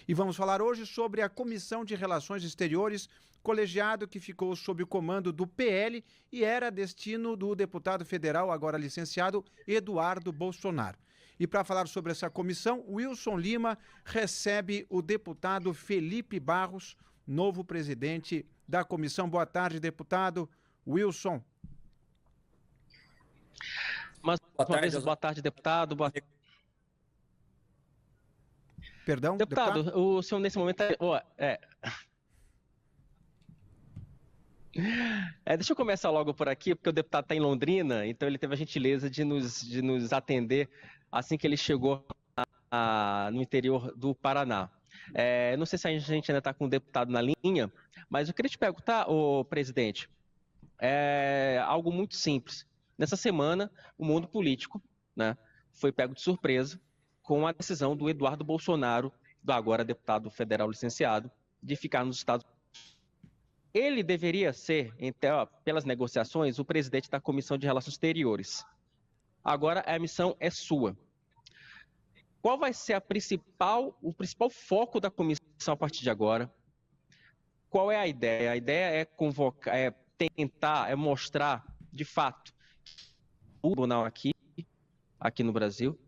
E vamos falar hoje sobre a Comissão de Relações Exteriores, colegiado que ficou sob o comando do PL e era destino do deputado federal, agora licenciado, Eduardo Bolsonaro. E para falar sobre essa comissão, Wilson Lima recebe o deputado Felipe Barros, novo presidente da comissão. Boa tarde, deputado Wilson. Boa tarde, deputado. Perdão, deputado, o senhor nesse momento... deixa eu começar logo por aqui, porque o deputado está em Londrina, então ele teve a gentileza de nos atender assim que ele chegou no interior do Paraná. Não sei se a gente ainda está com o deputado na linha, mas eu queria te perguntar, presidente, algo muito simples. Nessa semana, o mundo político, né, foi pego de surpresa com a decisão do Eduardo Bolsonaro, do agora deputado federal licenciado, de ficar nos Estados Unidos. Ele deveria ser, então, pelas negociações, o presidente da Comissão de Relações Exteriores. Agora a missão é sua. Qual vai ser o principal foco da comissão a partir de agora? Qual é a ideia? A ideia é tentar mostrar, de fato, o tribunal aqui no Brasil,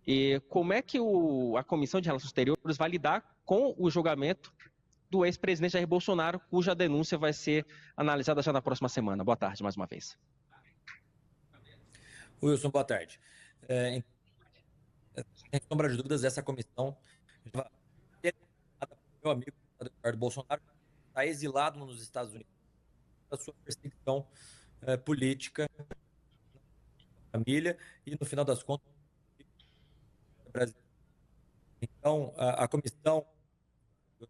e como é que a Comissão de Relações Exteriores vai lidar com o julgamento do ex-presidente Jair Bolsonaro, cuja denúncia vai ser analisada já na próxima semana. Boa tarde, mais uma vez. Wilson, boa tarde. Sem sombra de dúvidas, essa comissão meu amigo Eduardo Bolsonaro está exilado nos Estados Unidos da sua perseguição política, família e, no final das contas, Brasil. Então, a comissão tem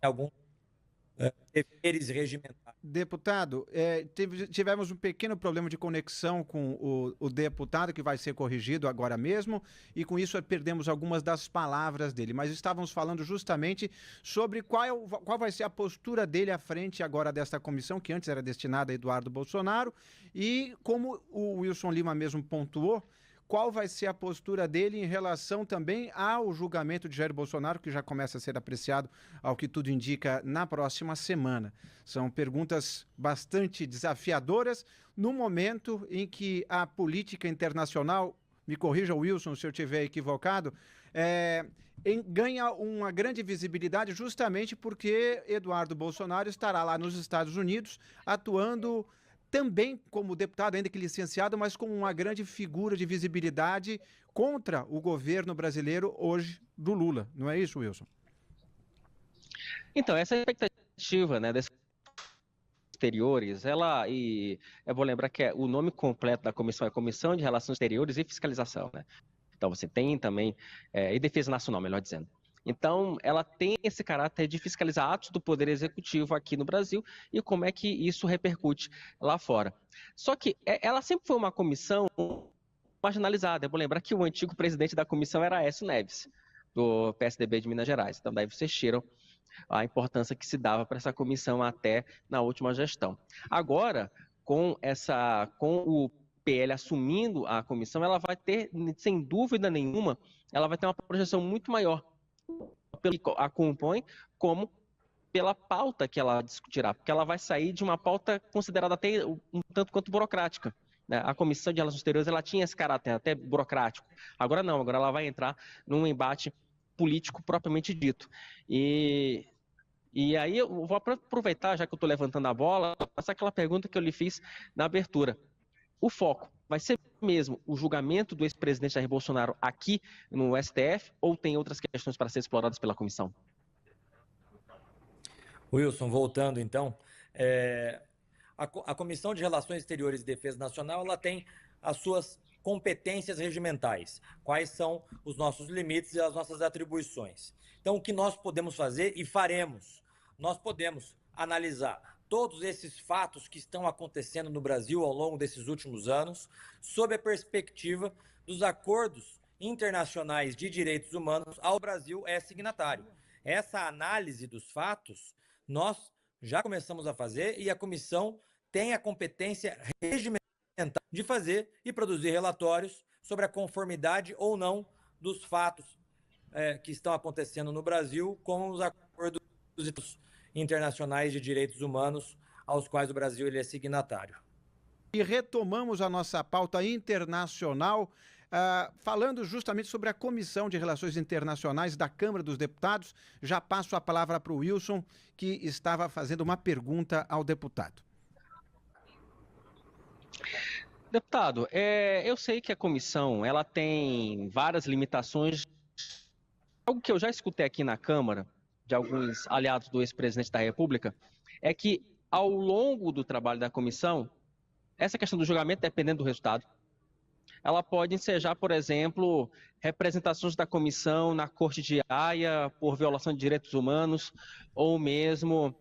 alguns deveres regimentais. Deputado, tivemos um pequeno problema de conexão com o deputado, que vai ser corrigido agora mesmo, e com isso perdemos algumas das palavras dele, mas estávamos falando justamente sobre qual vai ser a postura dele à frente agora desta comissão, que antes era destinada a Eduardo Bolsonaro, e como o Wilson Lima mesmo pontuou, qual vai ser a postura dele em relação também ao julgamento de Jair Bolsonaro, que já começa a ser apreciado, ao que tudo indica, na próxima semana. São perguntas bastante desafiadoras no momento em que a política internacional, me corrija, Wilson, se eu estiver equivocado, ganha uma grande visibilidade justamente porque Eduardo Bolsonaro estará lá nos Estados Unidos atuando também como deputado, ainda que licenciado, mas como uma grande figura de visibilidade contra o governo brasileiro hoje do Lula. Não é isso, Wilson? Então, essa expectativa, né, desses exteriores, eu vou lembrar que o nome completo da comissão é Comissão de Relações Exteriores e Fiscalização, né? Então, você tem também, e Defesa Nacional, melhor dizendo. Então, ela tem esse caráter de fiscalizar atos do Poder Executivo aqui no Brasil e como é que isso repercute lá fora. Só que ela sempre foi uma comissão marginalizada. Eu vou lembrar que o antigo presidente da comissão era Aécio Neves, do PSDB de Minas Gerais. Então, daí vocês tiram a importância que se dava para essa comissão até na última gestão. Agora, com o PL assumindo a comissão, ela vai ter, sem dúvida nenhuma, ela vai ter uma projeção muito maior pelo que a compõe, como pela pauta que ela discutirá, porque ela vai sair de uma pauta considerada até um tanto quanto burocrática, né? A Comissão de Relações Exteriores ela tinha esse caráter até burocrático. Agora não, agora ela vai entrar num embate político propriamente dito. E aí eu vou aproveitar, já que eu estou levantando a bola, passar aquela pergunta que eu lhe fiz na abertura. O foco vai ser mesmo o julgamento do ex-presidente Jair Bolsonaro aqui no STF ou tem outras questões para ser exploradas pela comissão? Wilson, voltando então, a Comissão de Relações Exteriores e Defesa Nacional ela tem as suas competências regimentais, quais são os nossos limites e as nossas atribuições. Então, o que nós podemos fazer e faremos? Nós podemos analisar todos esses fatos que estão acontecendo no Brasil ao longo desses últimos anos, sob a perspectiva dos acordos internacionais de direitos humanos ao Brasil é signatário. Essa análise dos fatos nós já começamos a fazer e a comissão tem a competência regimental de fazer e produzir relatórios sobre a conformidade ou não dos fatos que estão acontecendo no Brasil com os acordos internacionais de direitos humanos aos quais o Brasil ele é signatário. E retomamos a nossa pauta internacional, falando justamente sobre a Comissão de Relações Internacionais da Câmara dos Deputados. Já passo a palavra para o Wilson, que estava fazendo uma pergunta ao deputado. Deputado, eu sei que a comissão ela tem várias limitações. Algo que eu já escutei aqui na Câmara, de alguns aliados do ex-presidente da República, é que ao longo do trabalho da comissão, essa questão do julgamento, dependendo do resultado, ela pode ensejar, por exemplo, representações da comissão na Corte de Haia por violação de direitos humanos, ou mesmo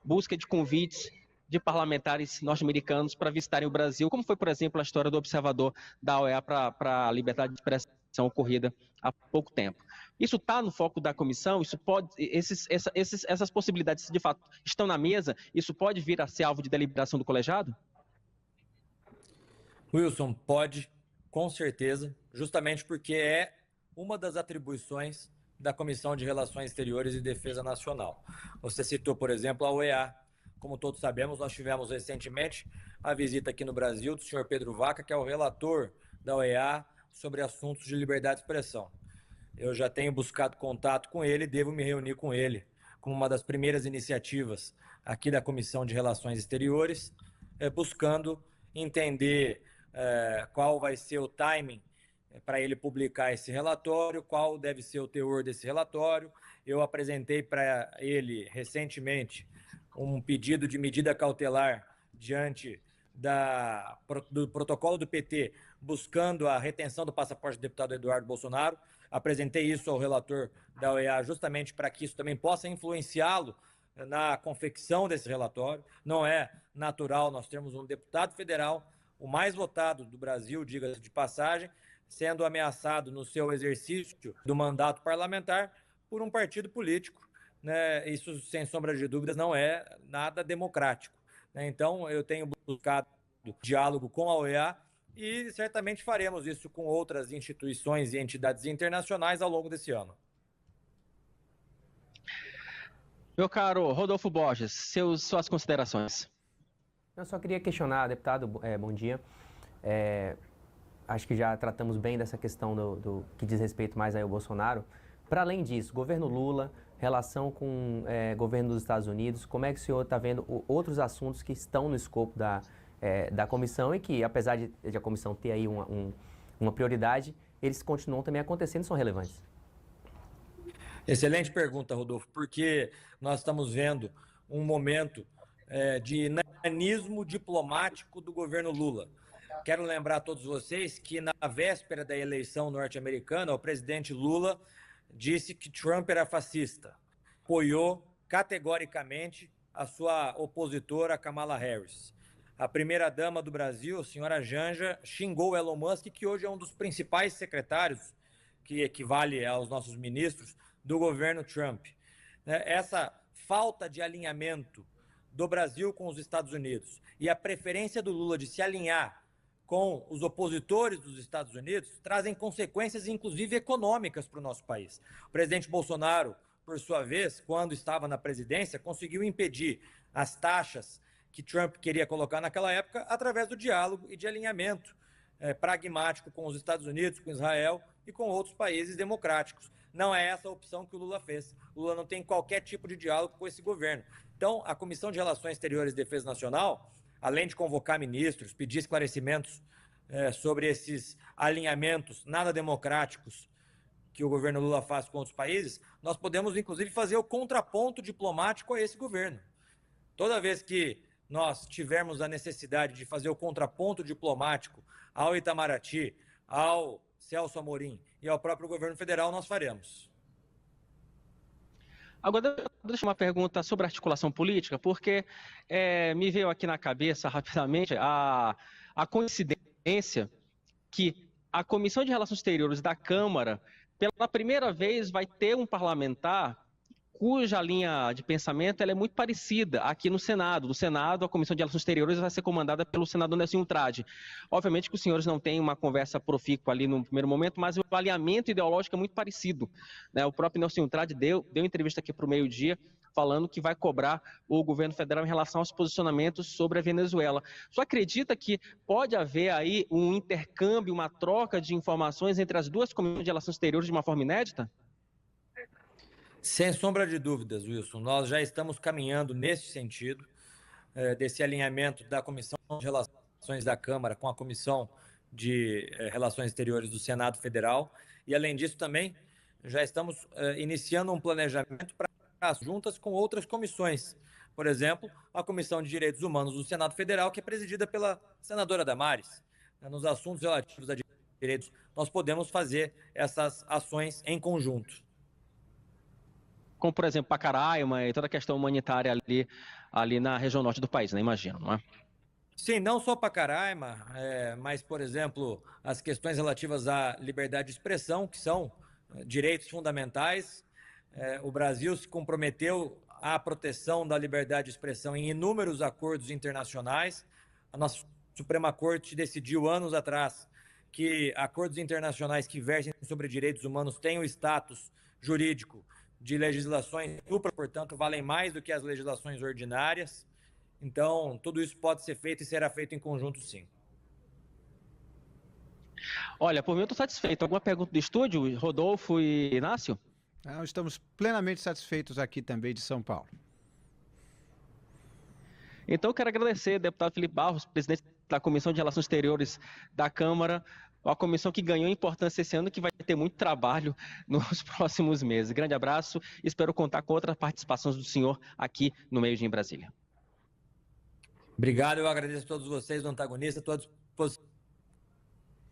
busca de convites de parlamentares norte-americanos para visitarem o Brasil, como foi, por exemplo, a história do observador da OEA para a liberdade de expressão ocorrida há pouco tempo. Isso está no foco da comissão? Isso pode, essas possibilidades, de fato, estão na mesa? Isso pode vir a ser alvo de deliberação do colegiado? Wilson, pode, com certeza, justamente porque é uma das atribuições da Comissão de Relações Exteriores e Defesa Nacional. Você citou, por exemplo, a OEA. Como todos sabemos, nós tivemos recentemente a visita aqui no Brasil do senhor Pedro Vaca, que é o relator da OEA sobre assuntos de liberdade de expressão. Eu já tenho buscado contato com ele, devo me reunir com ele como uma das primeiras iniciativas aqui da Comissão de Relações Exteriores, buscando entender qual vai ser o timing para ele publicar esse relatório, qual deve ser o teor desse relatório. Eu apresentei para ele recentemente um pedido de medida cautelar diante do protocolo do PT, buscando a retenção do passaporte do deputado Eduardo Bolsonaro. Apresentei isso ao relator da OEA justamente para que isso também possa influenciá-lo na confecção desse relatório. Não é natural nós termos um deputado federal, o mais votado do Brasil, diga-se de passagem, sendo ameaçado no seu exercício do mandato parlamentar por um partido político. Né? Isso, sem sombra de dúvidas, não é nada democrático. Né? Então, eu tenho buscado diálogo com a OEA e certamente faremos isso com outras instituições e entidades internacionais ao longo desse ano. Meu caro Rodolfo Borges, suas considerações. Eu só queria questionar, deputado, bom dia. Acho que já tratamos bem dessa questão do que diz respeito mais aí ao Bolsonaro. Para além disso, governo Lula, relação com governo dos Estados Unidos, como é que o senhor está vendo outros assuntos que estão no escopo da comissão e que, apesar de a comissão ter aí uma prioridade, eles continuam também acontecendo e são relevantes? Excelente pergunta, Rodolfo, porque nós estamos vendo um momento de nanismo diplomático do governo Lula. Quero lembrar a todos vocês que na véspera da eleição norte-americana, o presidente Lula disse que Trump era fascista, apoiou categoricamente a sua opositora Kamala Harris. A primeira-dama do Brasil, a senhora Janja, xingou Elon Musk, que hoje é um dos principais secretários, que equivale aos nossos ministros, do governo Trump. Essa falta de alinhamento do Brasil com os Estados Unidos e a preferência do Lula de se alinhar com os opositores dos Estados Unidos trazem consequências, inclusive econômicas, para o nosso país. O presidente Bolsonaro, por sua vez, quando estava na presidência, conseguiu impedir as taxas que Trump queria colocar naquela época através do diálogo e de alinhamento pragmático com os Estados Unidos, com Israel e com outros países democráticos. Não é essa a opção que o Lula fez. O Lula não tem qualquer tipo de diálogo com esse governo. Então, a Comissão de Relações Exteriores e Defesa Nacional, além de convocar ministros, pedir esclarecimentos sobre esses alinhamentos nada democráticos que o governo Lula faz com outros países, nós podemos, inclusive, fazer o contraponto diplomático a esse governo. Toda vez que nós tivermos a necessidade de fazer o contraponto diplomático ao Itamaraty, ao Celso Amorim e ao próprio governo federal, nós faremos. Agora, deixa uma pergunta sobre articulação política, porque me veio aqui na cabeça rapidamente a coincidência que a Comissão de Relações Exteriores da Câmara, pela primeira vez, vai ter um parlamentar cuja linha de pensamento ela é muito parecida aqui no Senado. No Senado, a Comissão de Relações Exteriores vai ser comandada pelo senador Nelson Trade. Obviamente que os senhores não têm uma conversa profícua ali no primeiro momento, mas o alinhamento ideológico é muito parecido, né? O próprio Nelson Trade deu entrevista aqui para o meio-dia, falando que vai cobrar o governo federal em relação aos posicionamentos sobre a Venezuela. Só acredita que pode haver aí um intercâmbio, uma troca de informações entre as duas comissões de relações exteriores de uma forma inédita? Sem sombra de dúvidas, Wilson. Nós já estamos caminhando nesse sentido, desse alinhamento da Comissão de Relações da Câmara com a Comissão de Relações Exteriores do Senado Federal. E, além disso, também já estamos iniciando um planejamento para juntas com outras comissões. Por exemplo, a Comissão de Direitos Humanos do Senado Federal, que é presidida pela senadora Damares. Nos assuntos relativos a direitos, nós podemos fazer essas ações em conjunto. Como, por exemplo, Pacaraima e toda a questão humanitária ali na região norte do país, né? Imagino, não é? Sim, não só Pacaraima, mas, por exemplo, as questões relativas à liberdade de expressão, que são direitos fundamentais. O Brasil se comprometeu à proteção da liberdade de expressão em inúmeros acordos internacionais. A nossa Suprema Corte decidiu anos atrás que acordos internacionais que versem sobre direitos humanos têm o status jurídico de legislações duplas, portanto, valem mais do que as legislações ordinárias. Então, tudo isso pode ser feito e será feito em conjunto, sim. Olha, por mim eu estou satisfeito. Alguma pergunta do estúdio, Rodolfo e Inácio? Estamos plenamente satisfeitos aqui também de São Paulo. Então, eu quero agradecer, deputado Felipe Barros, presidente da Comissão de Relações Exteriores da Câmara, uma comissão que ganhou importância esse ano, que vai ter muito trabalho nos próximos meses. Grande abraço e espero contar com outras participações do senhor aqui no Meio Dia em Brasília. Obrigado, eu agradeço a todos vocês do Antagonista, todos